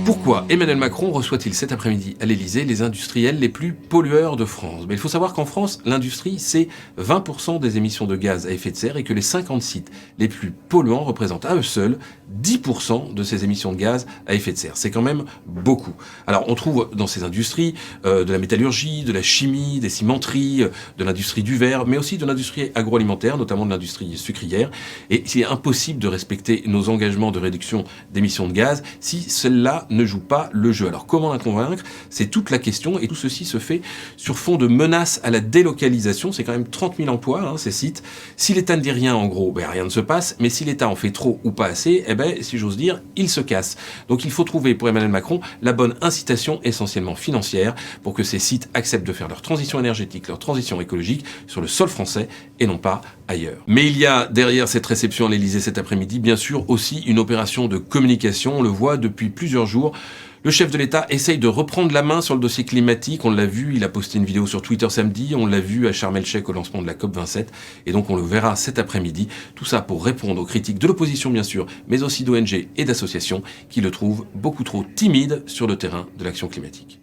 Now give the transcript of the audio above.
Pourquoi Emmanuel Macron reçoit-il cet après-midi à l'Élysée les industriels les plus pollueurs de France? Il faut savoir qu'en France, l'industrie, c'est 20% des émissions de gaz à effet de serre et que les 50 sites les plus polluants représentent à eux seuls 10% de ces émissions de gaz à effet de serre. C'est quand même beaucoup. Alors, on trouve dans ces industries de la métallurgie, de la chimie, des cimenteries, de l'industrie du verre, mais aussi de l'industrie agroalimentaire, notamment de l'industrie sucrière. Et c'est impossible de respecter nos engagements de réduction d'émissions de gaz si celle-là ne joue pas le jeu. Alors comment la convaincre? C'est toute la question, et tout ceci se fait sur fond de menaces à la délocalisation. C'est quand même 30 000 emplois, ces sites. Si l'État ne dit rien, en gros, rien ne se passe, mais si l'État en fait trop ou pas assez, si j'ose dire, il se casse. Donc il faut trouver pour Emmanuel Macron la bonne incitation, essentiellement financière, pour que ces sites acceptent de faire leur transition énergétique, leur transition écologique sur le sol français et non pas ailleurs. Mais il y a derrière cette réception à l'Élysée cet après-midi, bien sûr, aussi une opération de communication. On le voit depuis plusieurs jours. Le chef de l'État essaye de reprendre la main sur le dossier climatique. On l'a vu, il a posté une vidéo sur Twitter samedi. On l'a vu à Sharm el-Sheikh au lancement de la COP27. Et donc on le verra cet après-midi. Tout ça pour répondre aux critiques de l'opposition, bien sûr, mais aussi d'ONG et d'associations qui le trouvent beaucoup trop timide sur le terrain de l'action climatique.